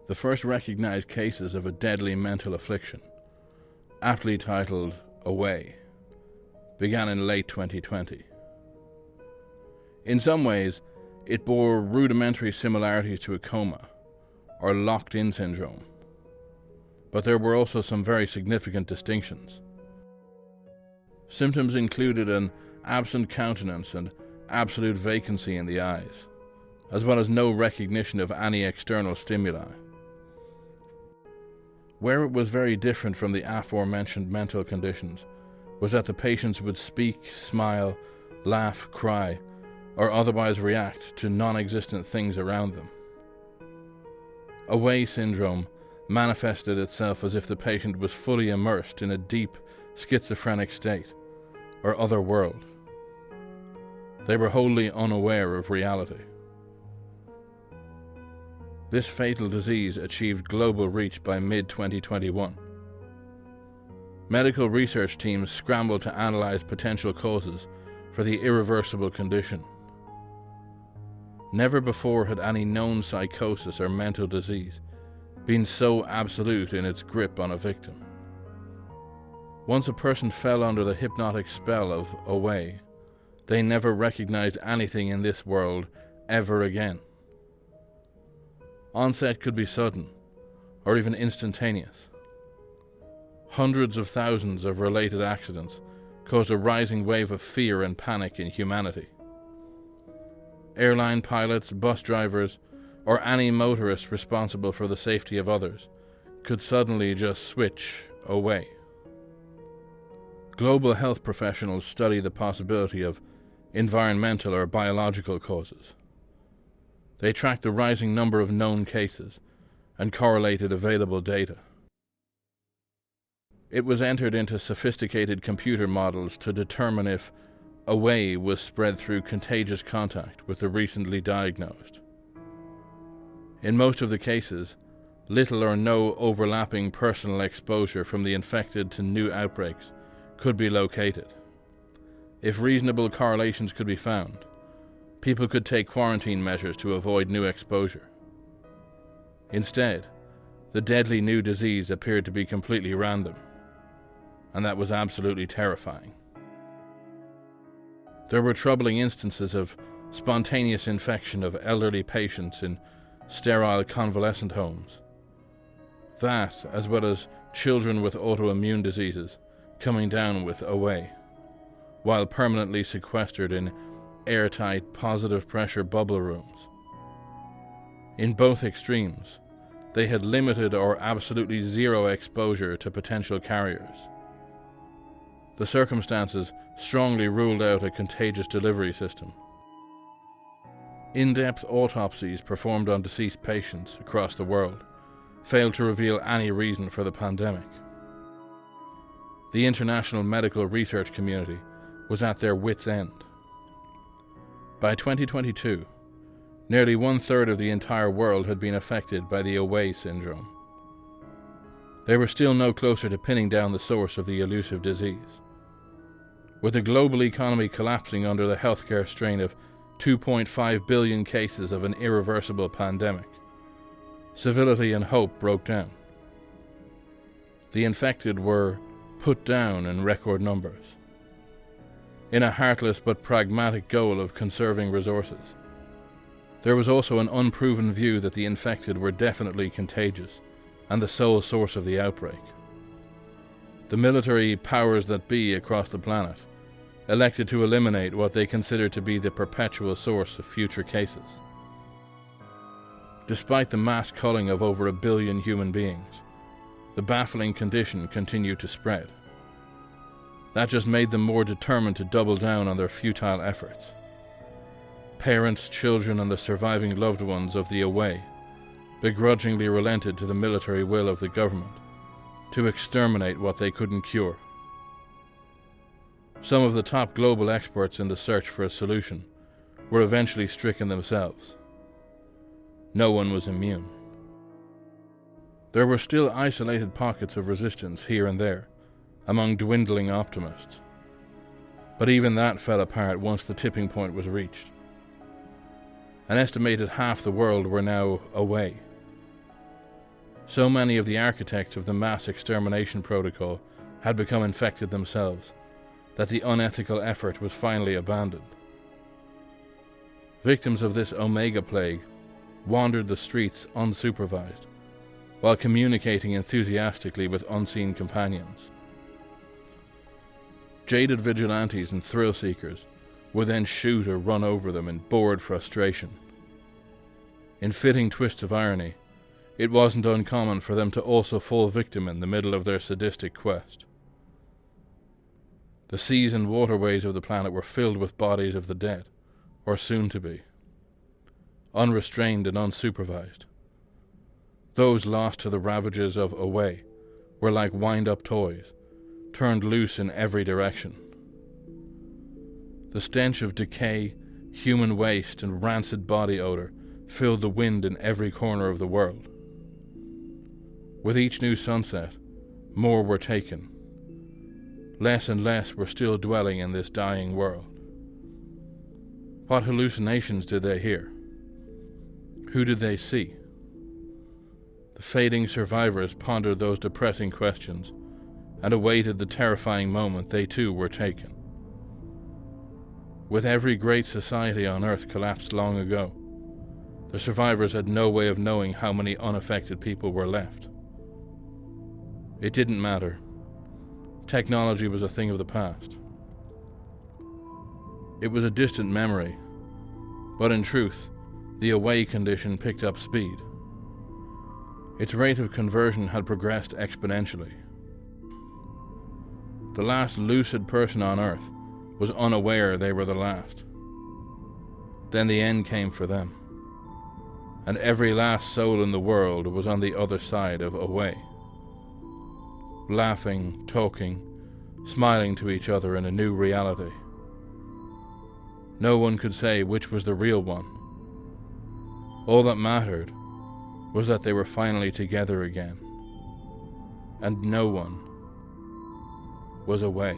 The first recognized cases of a deadly mental affliction, aptly titled Away, began in late 2020. In some ways, it bore rudimentary similarities to a coma, or locked-in syndrome. But there were also some very significant distinctions. Symptoms included an absent countenance and absolute vacancy in the eyes, as well as no recognition of any external stimuli. Where it was very different from the aforementioned mental conditions was that the patients would speak, smile, laugh, cry, or otherwise react to non-existent things around them. Away syndrome manifested itself as if the patient was fully immersed in a deep schizophrenic state or other world. They were wholly unaware of reality. This fatal disease achieved global reach by mid-2021. Medical research teams scrambled to analyze potential causes for the irreversible condition. Never before had any known psychosis or mental disease been so absolute in its grip on a victim. Once a person fell under the hypnotic spell of Away, they never recognized anything in this world ever again. Onset could be sudden, or even instantaneous. Hundreds of thousands of related accidents caused a rising wave of fear and panic in humanity. Airline pilots, bus drivers, or any motorist responsible for the safety of others could suddenly just switch away. Global health professionals study the possibility of environmental or biological causes. They tracked the rising number of known cases and correlated available data. It was entered into sophisticated computer models to determine if Away was spread through contagious contact with the recently diagnosed. In most of the cases, little or no overlapping personal exposure from the infected to new outbreaks could be located. If reasonable correlations could be found, people could take quarantine measures to avoid new exposure. Instead, the deadly new disease appeared to be completely random, and that was absolutely terrifying. There were troubling instances of spontaneous infection of elderly patients in sterile convalescent homes. That, as well as children with autoimmune diseases coming down with Away, while permanently sequestered in airtight, positive pressure bubble rooms. In both extremes, they had limited or absolutely zero exposure to potential carriers. The circumstances strongly ruled out a contagious delivery system. In-depth autopsies performed on deceased patients across the world failed to reveal any reason for the pandemic. The international medical research community was at their wits' end. By 2022, nearly 1/3 of the entire world had been affected by the Away syndrome. They were still no closer to pinning down the source of the elusive disease. With the global economy collapsing under the healthcare strain of 2.5 billion cases of an irreversible pandemic, civility and hope broke down. The infected were put down in record numbers. In a heartless but pragmatic goal of conserving resources, there was also an unproven view that the infected were definitely contagious and the sole source of the outbreak. The military powers that be across the planet elected to eliminate what they considered to be the perpetual source of future cases. Despite the mass culling of over 1 billion human beings, the baffling condition continued to spread. That just made them more determined to double down on their futile efforts. Parents, children, and the surviving loved ones of the Away begrudgingly relented to the military will of the government to exterminate what they couldn't cure. Some of the top global experts in the search for a solution were eventually stricken themselves. No one was immune. There were still isolated pockets of resistance here and there among dwindling optimists, but even that fell apart once the tipping point was reached. An estimated half the world were now away. So many of the architects of the mass extermination protocol had become infected themselves that the unethical effort was finally abandoned. Victims of this Omega plague wandered the streets unsupervised, while communicating enthusiastically with unseen companions. Jaded vigilantes and thrill-seekers would then shoot or run over them in bored frustration. In fitting twists of irony, it wasn't uncommon for them to also fall victim in the middle of their sadistic quest. The seas and waterways of the planet were filled with bodies of the dead, or soon to be, unrestrained and unsupervised. Those lost to the ravages of Away were like wind-up toys, turned loose in every direction. The stench of decay, human waste, and rancid body odor filled the wind in every corner of the world. With each new sunset, more were taken. Less and less were still dwelling in this dying world. What hallucinations did they hear? Who did they see? The fading survivors pondered those depressing questions and awaited the terrifying moment they too were taken. With every great society on Earth collapsed long ago, the survivors had no way of knowing how many unaffected people were left. It didn't matter. Technology was a thing of the past. It was a distant memory, but in truth, the Away condition picked up speed. Its rate of conversion had progressed exponentially. The last lucid person on Earth was unaware they were the last. Then the end came for them, and every last soul in the world was on the other side of Away, laughing, talking, smiling to each other in a new reality. No one could say which was the real one. All that mattered was that they were finally together again, and no one was away.